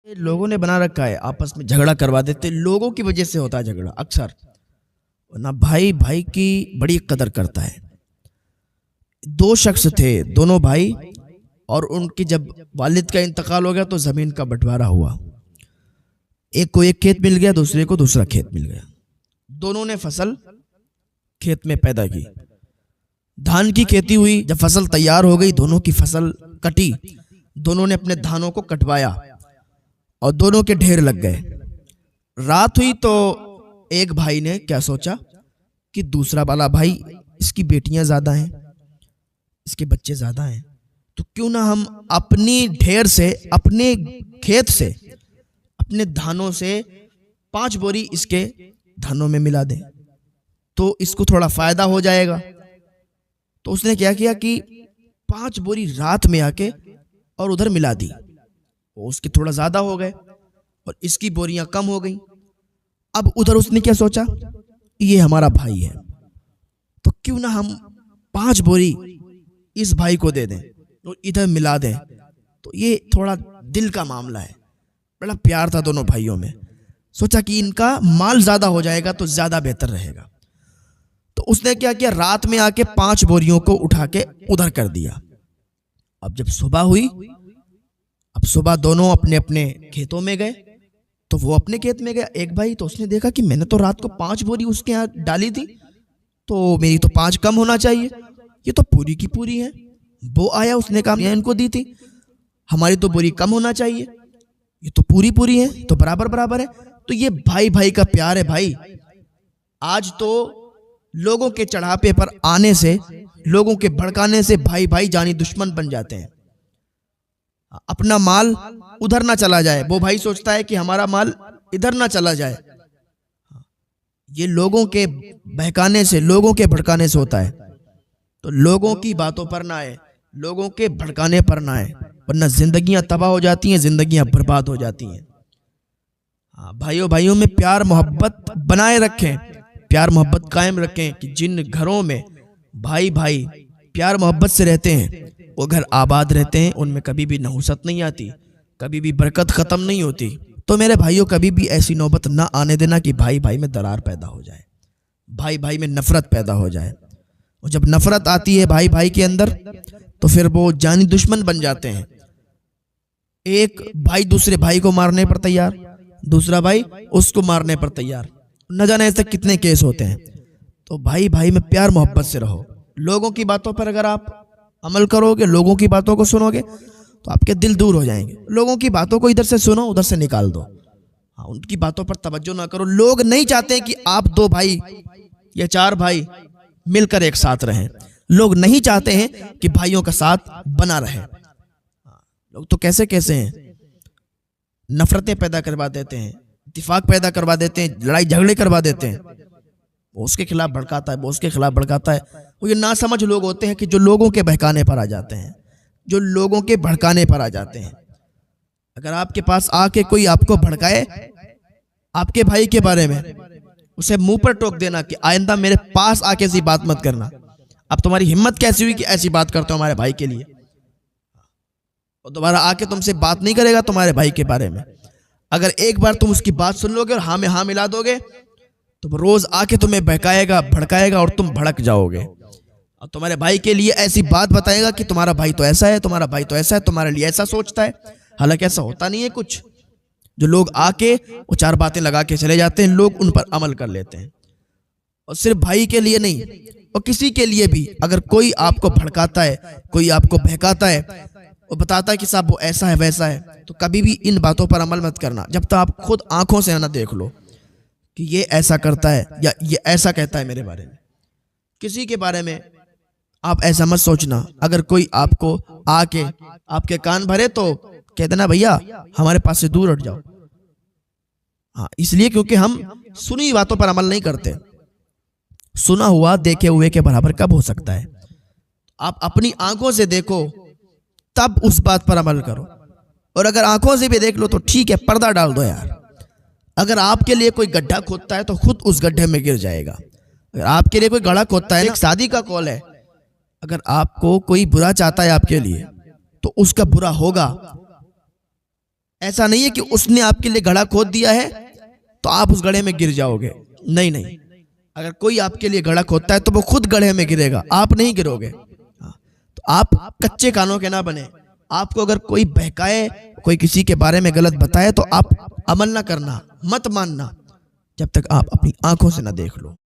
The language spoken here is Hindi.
ये लोगों ने बना रखा है, आपस में झगड़ा करवा देते, लोगों की वजह से होता है झगड़ा अक्सर। वरना भाई भाई की बड़ी कदर करता है। दो शख्स थे, दोनों भाई, और उनकी जब वालिद का इंतकाल हो गया तो जमीन का बंटवारा हुआ। एक को एक खेत मिल गया, दूसरे को दूसरा खेत मिल गया। दोनों ने फसल खेत में पैदा की, धान की खेती हुई। जब फसल तैयार हो गई, दोनों की फसल कटी, दोनों ने अपने धानों को कटवाया और दोनों के ढेर लग गए। रात हुई तो एक भाई ने क्या सोचा कि दूसरा वाला भाई, इसकी बेटियां ज्यादा हैं, इसके बच्चे ज्यादा हैं, तो क्यों ना हम अपनी ढेर से, अपने खेत से, अपने धानों से 5 बोरी इसके धानों में मिला दें तो इसको थोड़ा फायदा हो जाएगा। तो उसने क्या किया कि 5 बोरी रात में आके और उधर मिला दी। वो उसके थोड़ा ज्यादा हो गए और इसकी बोरियां कम हो गई। अब उधर उसने क्या सोचा, ये हमारा भाई है तो क्यों ना हम 5 बोरी इस भाई को दे दें और इधर मिला दें। तो ये थोड़ा दिल का मामला है, बड़ा प्यार था दोनों भाइयों में। सोचा कि इनका माल ज्यादा हो जाएगा तो ज्यादा बेहतर रहेगा। तो उसने क्या किया, रात में आके 5 बोरियों को उठा के उधर कर दिया। अब जब सुबह हुई, अब सुबह दोनों अपने अपने खेतों में गए। तो वो अपने खेत में गया एक भाई, तो उसने देखा कि मैंने तो रात को 5 बोरी उसके यहाँ डाली थी, तो मेरी तो 5 कम होना चाहिए, ये तो पूरी की पूरी है। वो आया, उसने कहा मैं इनको दी थी, हमारी तो बोरी कम होना चाहिए, ये तो पूरी पूरी है, तो बराबर बराबर है। तो ये भाई भाई का प्यार है भाई। आज तो लोगों के चढ़ापे पर आने से, लोगों के भड़काने से भाई भाई जानी दुश्मन बन जाते हैं। अपना माल उधर ना चला जाए, वो भाई सोचता है कि हमारा माल इधर ना चला जाए। ये लोगों के बहकाने से, लोगों के भड़काने से होता है। तो लोगों की बातों पर ना आए, लोगों के भड़काने पर ना आए, वरना जिंदगियां तबाह हो जाती हैं, जिंदगियां बर्बाद हो जाती हैं। भाइयों भाइयों में प्यार मोहब्बत बनाए रखें, प्यार मोहब्बत कायम रखें कि जिन घरों में भाई भाई प्यार मोहब्बत से रहते हैं वो घर आबाद रहते हैं, उनमें कभी भी नहुसत नहीं आती, कभी भी बरकत खत्म नहीं होती। तो मेरे भाइयों, कभी भी ऐसी नौबत ना आने देना कि भाई भाई में दरार पैदा हो जाए, भाई भाई में नफरत पैदा हो जाए। और जब नफरत आती है भाई भाई के अंदर तो फिर वो जानी दुश्मन बन जाते हैं। एक भाई दूसरे भाई को मारने पर तैयार, दूसरा भाई उसको मारने पर तैयार, न जाने ऐसे कितने केस होते हैं। तो भाई भाई में प्यार मोहब्बत से रहो। लोगों की बातों पर अगर आप अमल करोगे, लोगों की बातों को सुनोगे तो आपके दिल दूर हो जाएंगे। लोगों की बातों को इधर से सुनो, उधर से निकाल दो। उनकी बातों पर तवज्जो ना करो। लोग नहीं चाहते कि आप 2 भाई या 4 भाई मिलकर एक साथ रहें। लोग नहीं चाहते हैं कि भाइयों का साथ बना रहे। लोग तो कैसे कैसे हैं, नफरतें पैदा करवा देते हैं, इत्तेफाक पैदा करवा देते हैं, लड़ाई झगड़े करवा देते हैं। वो उसके खिलाफ भड़काता है, वो उसके खिलाफ भड़काता है। वो ये नासमझ लोग होते हैं कि जो लोगों के बहकाने पर आ जाते हैं, जो लोगों के भड़काने पर आ जाते हैं। अगर आपके पास आके कोई आपको भड़काए आपके भाई के बारे में, उसे मुंह पर टोक देना कि आइंदा मेरे पास आके ऐसी बात मत करना। अब तुम्हारी हिम्मत कैसी हुई कि ऐसी बात करते हो हमारे भाई के लिए? और दोबारा आके तुमसे बात नहीं करेगा तुम्हारे भाई के बारे में। अगर एक बार तुम उसकी बात सुन लोगे और हाँ में हाँ मिला दोगे तो रोज आके तुम्हें बहकाएगा, भड़काएगा और तुम भड़क जाओगे। और तुम्हारे भाई के लिए ऐसी बात बताएगा कि तुम्हारा भाई तो ऐसा है, तुम्हारा भाई तो ऐसा है, तुम्हारे लिए ऐसा सोचता है। हालांकि ऐसा होता नहीं है। कुछ जो लोग आके वो 4 बातें लगा के चले जाते हैं, लोग उन पर अमल कर लेते हैं। और सिर्फ भाई के लिए नहीं, और किसी के लिए भी अगर कोई आपको भड़काता है, कोई आपको बहकाता है और बताता है कि साहब वो ऐसा है वैसा है, तो कभी भी इन बातों पर अमल मत करना जब तक आप खुद आंखों से ना देख लो कि ये ऐसा करता है या ये ऐसा कहता है मेरे बारे में। किसी के बारे में आप ऐसा मत सोचना। अगर कोई आपको आके आपके कान भरे तो कह देना भैया हमारे पास से दूर हट जाओ। हाँ, इसलिए क्योंकि हम सुनी बातों पर अमल नहीं करते। सुना हुआ देखे हुए के बराबर कब हो सकता है? आप अपनी आंखों से देखो तब उस बात पर अमल करो। और अगर आंखों से भी देख लो तो ठीक है, पर्दा डाल दो यार। अगर आपके लिए कोई गड्ढा खोदता है तो खुद उस गड्ढे में गिर जाएगा। अगर आपके लिए कोई गड्ढा खोदता है, एक शादी का कॉल है, अगर आपको कोई बुरा चाहता है आपके लिए तो उसका बुरा होगा। ऐसा नहीं है कि उसने आपके लिए गड्ढा खोद दिया है तो आप उस गड्ढे में गिर जाओगे। नहीं नहीं, अगर कोई आपके लिए गड्ढा खोदता है तो वो खुद गड्ढे में गिरेगा, आप नहीं गिरोगे। तो आप कच्चे कानों के ना बने। आपको अगर कोई बहकाए, कोई किसी के बारे में गलत बताए तो आप अमल ना करना, मत मानना जब तक आप अपनी आंखों से ना देख लो।